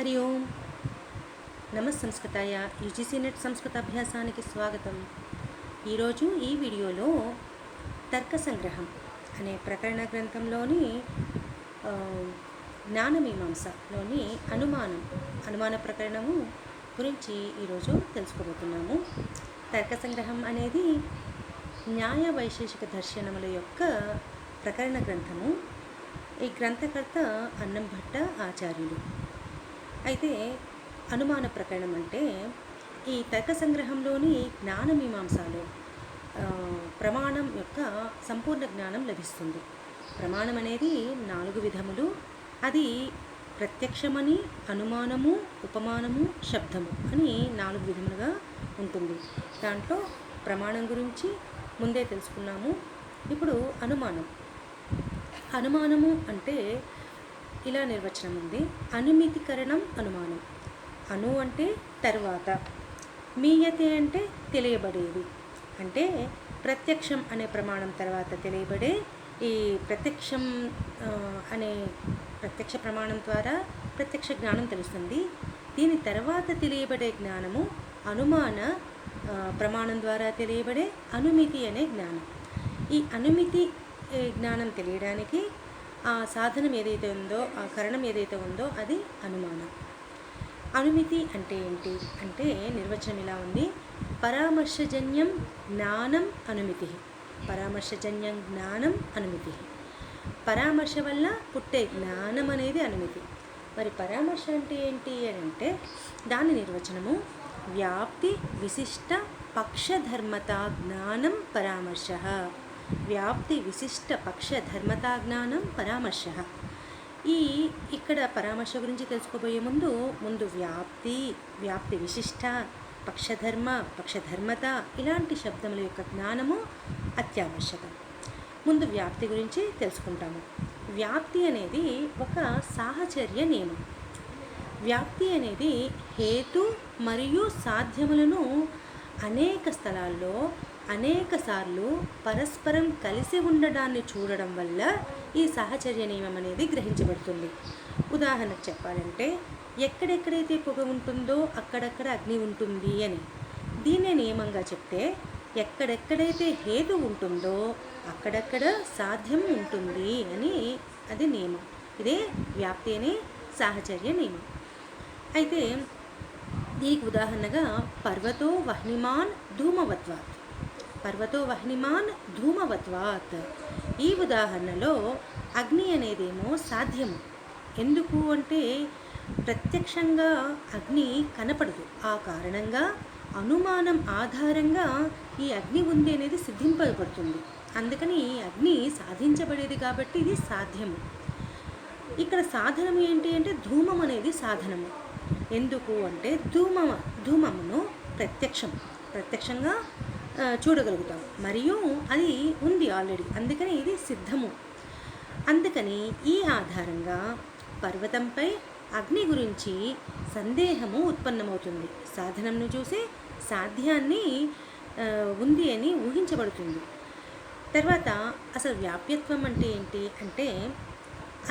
హరి ఓం నమస్సంస్కృతాయ UGC net సంస్కృత అభ్యాసానికి స్వాగతం. ఈరోజు ఈ వీడియోలో తర్క సంగ్రహం అనే ప్రకరణ గ్రంథంలోని జ్ఞానమీమాంసలోని అనుమాన ప్రకరణము గురించి ఈరోజు తెలుసుకోబోతున్నాము. తర్క సంగ్రహం అనేది న్యాయ వైశేషిక దర్శనముల యొక్క ప్రకరణ గ్రంథము. ఈ గ్రంథకర్త అన్నంభట్ట ఆచార్యులు. అయితే అనుమాన ప్రకరణం అంటే ఈ తర్క సంగ్రహంలోని జ్ఞానమీమాంసలో ప్రమాణం యొక్క సంపూర్ణ జ్ఞానం లభిస్తుంది. ప్రమాణం అనేది 4 విధములు. అది ప్రత్యక్షమని, అనుమానము, ఉపమానము, శబ్దము అని 4 విధములుగా ఉంటుంది. దాంట్లో ప్రమాణం గురించి ముందే తెలుసుకున్నాము. ఇప్పుడు అనుమానము అంటే ఇలా నిర్వచనం ఉంది. అనుమితికరణం అనుమానం. అను అంటే తర్వాత, మీయతే అంటే తెలియబడేది. అంటే ప్రత్యక్షం అనే ప్రమాణం తర్వాత తెలియబడే ఈ ప్రత్యక్షం అనే ప్రత్యక్ష ప్రమాణం ద్వారా ప్రత్యక్ష జ్ఞానం తెలుస్తుంది. దీని తర్వాత తెలియబడే జ్ఞానము అనుమాన ప్రమాణం ద్వారా తెలియబడే అనుమితి అనే జ్ఞానం. ఈ అనుమితి జ్ఞానం తెలియడానికి ఆ సాధనం ఏదైతే ఉందో, ఆ కరణం ఏదైతే ఉందో అది అనుమానం. అనుమితి అంటే ఏంటి అంటే నిర్వచనం ఇలా ఉంది. పరామర్శజన్యం జ్ఞానం అనుమితి. పరామర్శజన్యం జ్ఞానం అనుమితి. పరామర్శ వల్ల పుట్టే జ్ఞానం అనేది అనుమితి. మరి పరామర్శ అంటే ఏంటి అని అంటే దాని నిర్వచనము వ్యాప్తి విశిష్ట పక్షధర్మతా జ్ఞానం పరామర్శ. వ్యాప్తి విశిష్ట పక్షధర్మతా జ్ఞానం పరామర్శ. ఇక్కడ పరామర్శ గురించి తెలుసుకోబోయే ముందు వ్యాప్తి విశిష్ట, పక్షధర్మత ఇలాంటి శబ్దముల యొక్క జ్ఞానము అత్యావశ్యకం. ముందు వ్యాప్తి గురించి తెలుసుకుంటాము. వ్యాప్తి అనేది ఒక సాహచర్య నియమం. వ్యాప్తి అనేది హేతు మరియు సాధ్యములను అనేక స్థలాల్లో అనేక సార్లు పరస్పరం కలిసి ఉండడాన్ని చూడడం వల్ల ఈ సాహచర్య నియమం అనేది గ్రహించబడుతుంది. ఉదాహరణకు చెప్పాలంటే ఎక్కడెక్కడైతే పొగ ఉంటుందో అక్కడక్కడ అగ్ని ఉంటుంది అని దీన్నే నియమంగా చెప్తే, ఎక్కడెక్కడైతే హేతు ఉంటుందో అక్కడక్కడ సాధ్యం ఉంటుంది అని అది నియమం. ఇదే వ్యాప్తి అనే సాహచర్య నియమం. అయితే దీనికి ఉదాహరణగా పర్వతో వహ్నిమాన్ ధూమవత్వాత్. పర్వతో వహ్నిమాన్ ధూమవత్వాత్. ఈ ఉదాహరణలో అగ్ని అనేదేమో సాధ్యము. ఎందుకు అంటే ప్రత్యక్షంగా అగ్ని కనపడదు. ఆ కారణంగా అనుమానం ఆధారంగా ఈ అగ్ని ఉంది అనేది సిద్ధింపబడుతుంది. అందుకని అగ్ని సాధించబడేది కాబట్టి ఇది సాధ్యము. ఇక్కడ సాధనము ఏంటి అంటే ధూమం అనేది సాధనము. ఎందుకు అంటే ధూమమును ప్రత్యక్షంగా చూడగలుగుతాం మరియు అది ఉంది ఆల్రెడీ, అందుకని ఇది సిద్ధము. అందుకని ఈ ఆధారంగా పర్వతంపై అగ్ని గురించి సందేహము ఉత్పన్నమవుతుంది. సాధనంను చూసి సాధ్యాన్ని ఉంది అని ఊహించబడుతుంది. తర్వాత అసలు వ్యాప్యత్వం అంటే ఏంటి అంటే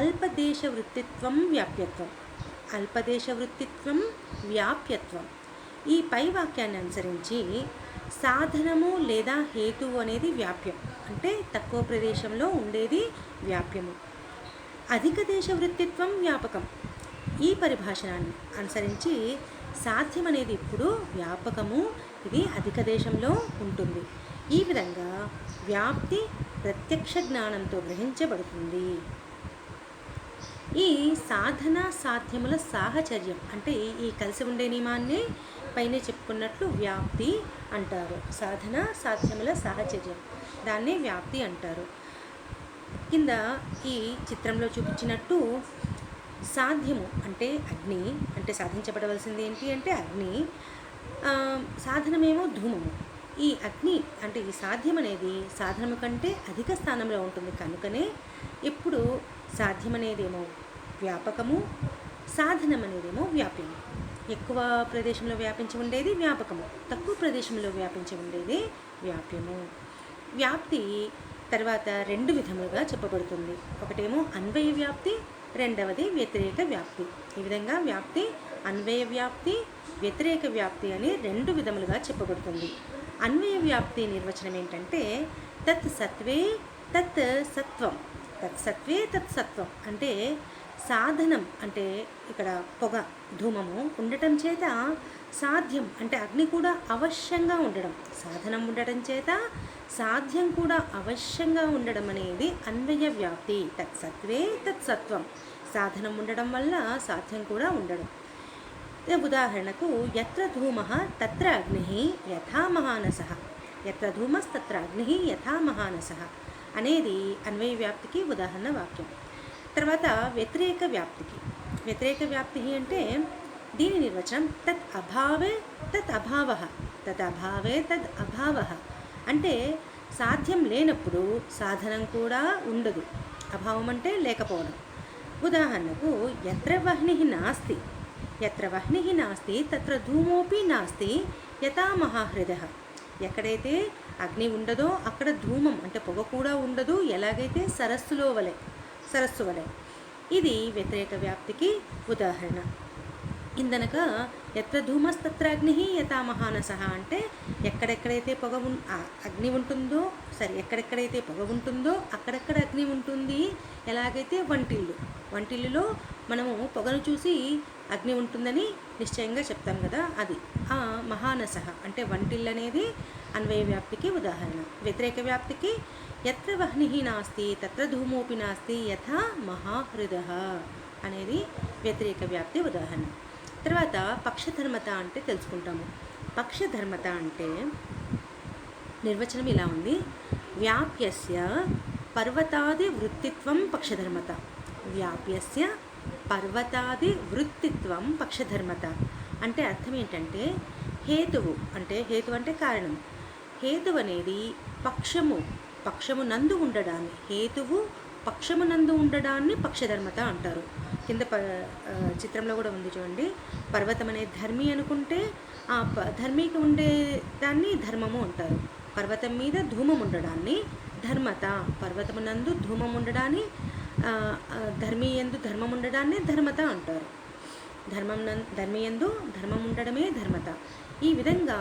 అల్పదేశ వృత్తిత్వం వ్యాప్యత్వం. అల్పదేశ వృత్తిత్వం వ్యాప్యత్వం. ఈ పై వాక్యాన్ని అనుసరించి సాధనము లేదా హేతువు అనేది వ్యాప్యం, అంటే తక్కువ ప్రదేశంలో ఉండేది వ్యాప్యము. అధిక దేశ వృత్తిత్వం వ్యాపకం. ఈ పరిభాషణాన్ని అనుసరించి సాధ్యం అనేది ఇప్పుడు వ్యాపకము, ఇది అధిక దేశంలో ఉంటుంది. ఈ విధంగా వ్యాప్తి ప్రత్యక్ష జ్ఞానంతో గ్రహించబడుతుంది. ఈ సాధన సాధ్యముల సాహచర్యం అంటే ఈ కలిసి ఉండే నియమాన్ని పైన చెప్పుకున్నట్లు వ్యాప్తి అంటారు. సాధన సాధ్యముల సాహచర్యం, దాన్ని వ్యాప్తి అంటారు. కింద ఈ చిత్రంలో చూపించినట్టు సాధ్యము అంటే అగ్ని, అంటే సాధించబడవలసింది ఏంటి అంటే అగ్ని, సాధనమేమో ధూమము. ఈ అగ్ని అంటే ఈ సాధ్యం అనేది సాధనము కంటే అధిక స్థానంలో ఉంటుంది. కనుకనే ఎప్పుడు సాధ్యం అనేదేమో వ్యాపకము, సాధనం అనేదేమో వ్యాప్యము. ఎక్కువ ప్రదేశంలో వ్యాపించి ఉండేది వ్యాపకము, తక్కువ ప్రదేశంలో వ్యాపించి ఉండేది వ్యాప్యము. వ్యాప్తి తర్వాత 2 విధములుగా చెప్పబడుతుంది. ఒకటేమో అన్వయ వ్యాప్తి, రెండవది వ్యతిరేక వ్యాప్తి. ఈ విధంగా వ్యాప్తి అన్వయ వ్యాప్తి, వ్యతిరేక వ్యాప్తి అని రెండు విధములుగా చెప్పబడుతుంది. అన్వయ వ్యాప్తి నిర్వచనం ఏంటంటే తత్ సత్వే తత్ సత్వం, తత్ సత్వే తత్ సత్వం అంటే సాధనం అంటే ఇక్కడ పొగ ధూమము ఉండటం చేత సాధ్యం అంటే అగ్ని కూడా అవశ్యంగా ఉండడం, సాధనం ఉండటం చేత సాధ్యం కూడా అవశ్యంగా ఉండడం అనేది అన్వయ వ్యాప్తి. తత్సత్వే తత్సత్వం, సాధనం ఉండడం వల్ల సాధ్యం కూడా ఉండడం. ఉదాహరణకు ఎత్ర ధూమః తత్ర అగ్నిః యథా మహానసః, ఎత్ర ధూమస్తత్ర అగ్నిః యథా మహానసః అనేది అన్వయ వ్యాప్తికి ఉదాహరణ వాక్యం. తర్వాత వ్యతిరేక వ్యాప్తికి, వ్యతిరేక వ్యాప్తి అంటే దీని నిర్వచనం తత్ అభావే తత్ అభావః, తత్ అభావే తద్ అభావః అంటే సాధ్యం లేనప్పుడు సాధనం కూడా ఉండదు. అభావం అంటే లేకపోవడం. ఉదాహరణకు ఎత్ర వహ్నిః నాస్తి, ఎత్ర వహ్నిః నాస్తి తత్ర ధూమోపి నాస్తి యథా మహాహృదః, ఎక్కడైతే అగ్ని ఉండదో అక్కడ ధూమం అంటే పొగ కూడా ఉండదు, ఎలాగైతే సరస్సు వలె. ఇది వ్యతిరేక వ్యాప్తికి ఉదాహరణ. ఇందనక ఎత్ర ధూమస్తత్ర అగ్ని యథా మహానసః అంటే ఎక్కడెక్కడైతే అగ్ని ఉంటుందో ఎక్కడెక్కడైతే పొగ ఉంటుందో అక్కడెక్కడ అగ్ని ఉంటుంది. ఎలాగైతే వంటిల్లులో మనము పొగను చూసి అగ్ని ఉంటుందని నిశ్చయంగా చెప్తాం కదా, అది ఆ మహానసః అంటే వంటిల్లు అనేది అన్వయ వ్యాప్తికి ఉదాహరణ. వ్యతిరేక వ్యాప్తికి ఎత్ర వహ్నిః నాస్తి తత్ర ధూమోపి నాస్తి యథా మహాహృదః అనేది వ్యతిరేక వ్యాప్తి ఉదాహరణ. తర్వాత పక్షధర్మత అంటే తెలుసుకుంటాము. పక్షధర్మత అంటే నిర్వచనం ఇలా ఉంది: వ్యాప్యస్య పర్వతాది వృత్తిత్వం పక్షధర్మత, వ్యాప్యస్య పర్వతాది వృత్తిత్వం పక్షధర్మత అంటే అర్థం ఏంటంటే హేతువు అంటే కారణం. హేతువు అనేది పక్షము నందు ఉండడాన్ని, హేతువు పక్షము నందు ఉండడాన్ని పక్షధర్మత అంటారు. కింద చిత్రంలో కూడా ఉంది చూడండి. పర్వతం అనే ధర్మి అనుకుంటే ఆ ధర్మికి ఉండే దాన్ని ధర్మము అంటారు. పర్వతం మీద ధూమం ఉండడాన్ని ధర్మత, పర్వతము నందు ధూమం ఉండడాన్ని ధర్మి యందు ధర్మం ఉండడాన్ని ధర్మత అంటారు. ధర్మి యందు ధర్మం ఉండడమే ధర్మత. ఈ విధంగా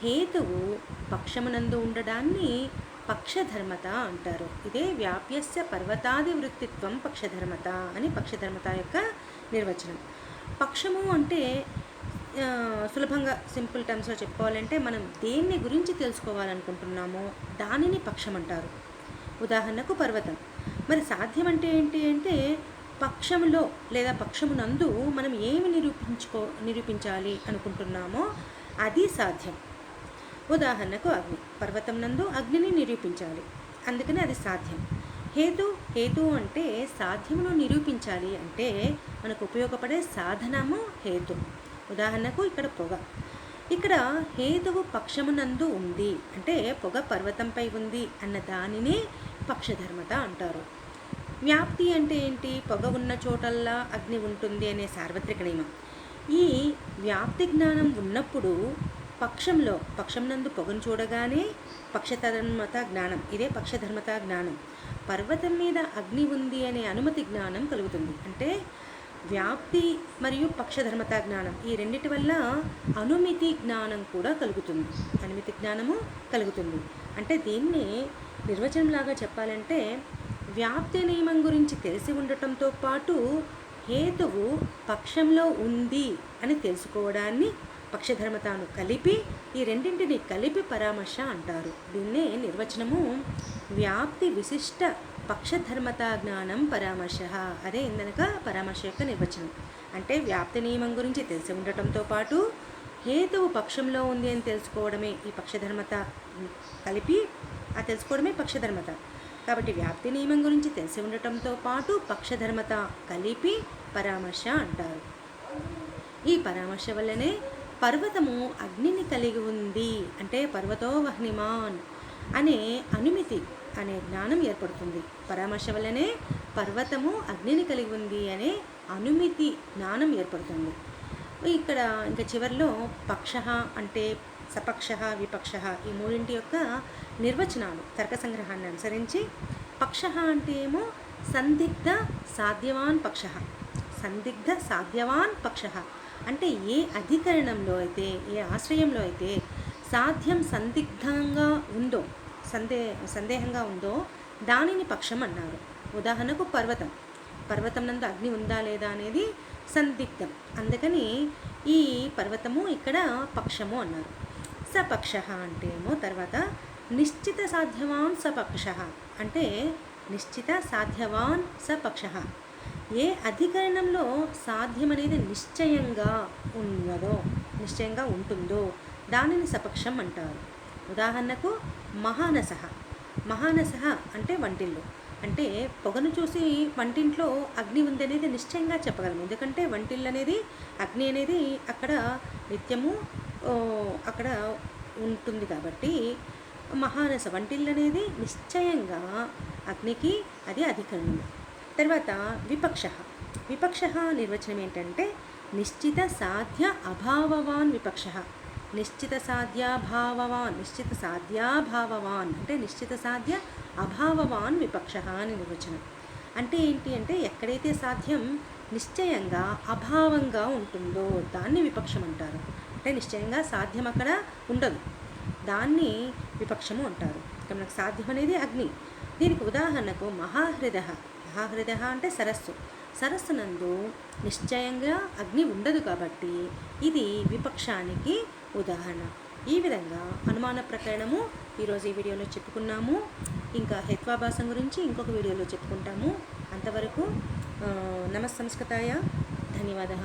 హేతువు పక్షమునందు ఉండడాన్ని పక్షధర్మత అంటారు. ఇదే వ్యాప్యస్య పర్వతాది వృత్తిత్వం పక్షధర్మత అని పక్షధర్మత యొక్క నిర్వచనం. పక్షము అంటే సులభంగా సింపుల్ టర్మ్స్లో చెప్పుకోవాలంటే మనం దేన్ని గురించి తెలుసుకోవాలనుకుంటున్నామో దానిని పక్షం అంటారు. ఉదాహరణకు పర్వతం. మరి సాధ్యం అంటే ఏంటి అంటే పక్షములో లేదా పక్షమునందు మనం ఏమి నిరూపించాలి అనుకుంటున్నామో అది సాధ్యం. ఉదాహరణకు అగ్ని, పర్వతం నందు అగ్నిని నిరూపించాలి, అందుకని అది సాధ్యం. హేతు అంటే సాధ్యమును నిరూపించాలి అంటే మనకు ఉపయోగపడే సాధనము హేతు. ఉదాహరణకు ఇక్కడ పొగ, ఇక్కడ హేతువు పక్షమునందు ఉంది అంటే పొగ పర్వతంపై ఉంది అన్న దానినే పక్షధర్మత అంటారు. వ్యాప్తి అంటే ఏంటి? పొగ ఉన్న చోటల్లా అగ్ని ఉంటుంది అనే సార్వత్రిక నియమం. ఈ వ్యాప్తి జ్ఞానం ఉన్నప్పుడు పక్షం నందు పొగను చూడగానే పక్షధర్మత జ్ఞానం, ఇదే పక్షధర్మత జ్ఞానం. పర్వతం మీద అగ్ని ఉంది అనే అనుమతి జ్ఞానం కలుగుతుంది. అంటే వ్యాప్తి మరియు పక్షధర్మత జ్ఞానం ఈ రెండిటి వల్ల అనుమితి జ్ఞానం కూడా కలుగుతుంది. అనుమితి జ్ఞానము కలుగుతుంది. అంటే దీన్ని నిర్వచనంలాగా చెప్పాలంటే వ్యాప్తి నియమం గురించి తెలిసి ఉండటంతో పాటు హేతువు పక్షంలో ఉంది అని తెలుసుకోవడాన్ని పక్షధర్మతను కలిపి ఈ రెండింటిని కలిపి పరామర్శ అంటారు. దీన్నే నిర్వచనము వ్యాప్తి విశిష్ట పక్షధర్మత జ్ఞానం పరామర్శ. అదే ఇందనక పరామర్శ యొక్క నిర్వచనం. అంటే వ్యాప్తి నియమం గురించి తెలిసి ఉండటంతో పాటు హేతువు పక్షంలో ఉంది అని తెలుసుకోవడమే ఈ పక్షధర్మత, కలిపి ఆ తెలుసుకోవడమే పక్షధర్మత. కాబట్టి వ్యాప్తి నియమం గురించి తెలిసి ఉండటంతో పాటు పక్షధర్మత కలిపి పరామర్శ అంటారు. ఈ పరామర్శ వల్లనే పర్వతము అగ్నిని కలిగి ఉంది అంటే పర్వతో వహ్నిమాన్ అనే అనుమితి అనే జ్ఞానం ఏర్పడుతుంది. పరామర్శ వల్లనే పర్వతము అగ్నిని కలిగి ఉంది అనే అనుమితి జ్ఞానం ఏర్పడుతుంది. ఇక్కడ ఇంకా చివరిలో పక్ష అంటే సపక్ష, విపక్ష ఈ మూడింటి యొక్క నిర్వచనాలు తర్క సంగ్రహాన్ని అనుసరించి పక్ష అంటే ఏమో సందిగ్ధ సాధ్యవాన్ పక్ష. సందిగ్ధ సాధ్యవాన్ పక్ష అంటే ఏ అధికరణంలో అయితే, ఏ ఆశ్రయంలో అయితే సాధ్యం సందిగ్ధంగా ఉందో, సందేహంగా ఉందో దానిని పక్షం అన్నారు. ఉదాహరణకు పర్వతం నందు అగ్ని ఉందా లేదా అనేది సందిగ్ధం, అందుకని ఈ పర్వతము ఇక్కడ పక్షము అన్నారు. సపక్ష అంటే ఏమో తర్వాత నిశ్చిత సాధ్యవాన్ సపక్ష అంటే నిశ్చిత సాధ్యవాన్ సపక్ష ఏ అధికరణంలో సాధ్యం అనేది నిశ్చయంగా ఉన్నదో, నిశ్చయంగా ఉంటుందో దానిని సపక్షం అంటారు. ఉదాహరణకు మహానసః. మహానసః అంటే వంటిల్లు, అంటే పొగను చూసి వంటింట్లో అగ్ని ఉందనేది నిశ్చయంగా చెప్పగలము, ఎందుకంటే వంటిల్లు అనేది అగ్ని అనేది అక్కడ నిత్యము అక్కడ ఉంటుంది కాబట్టి మహానస వంటిల్లు అనేది నిశ్చయంగా అగ్నికి అది అధికరణం. తర్వాత విపక్ష. విపక్ష నిర్వచనం ఏంటంటే నిశ్చిత సాధ్య అభావవాన్ విపక్ష. నిశ్చిత సాధ్యాభావవాన్ అంటే నిశ్చిత సాధ్య అభావవాన్ విపక్ష అని నిర్వచనం. అంటే ఏంటి అంటే ఎక్కడైతే సాధ్యం నిశ్చయంగా అభావంగా ఉంటుందో దాన్ని విపక్షం అంటారు. అంటే నిశ్చయంగా సాధ్యం అక్కడ ఉండదు, దాన్ని విపక్షము అంటారు. ఇక్కడ మనకు సాధ్యం అనేది అగ్ని. దీనికి ఉదాహరణకు మహాహృద. మహాహృద అంటే సరస్సు నందు నిశ్చయంగా అగ్ని ఉండదు కాబట్టి ఇది విపక్షానికి ఉదాహరణ. ఈ విధంగా అనుమాన ప్రకరణము ఈరోజు ఈ వీడియోలో చెప్పుకున్నాము. ఇంకా హేత్వాభాసం గురించి ఇంకొక వీడియోలో చెప్పుకుంటాము. అంతవరకు నమస్సంస్కృతాయ, ధన్యవాదः.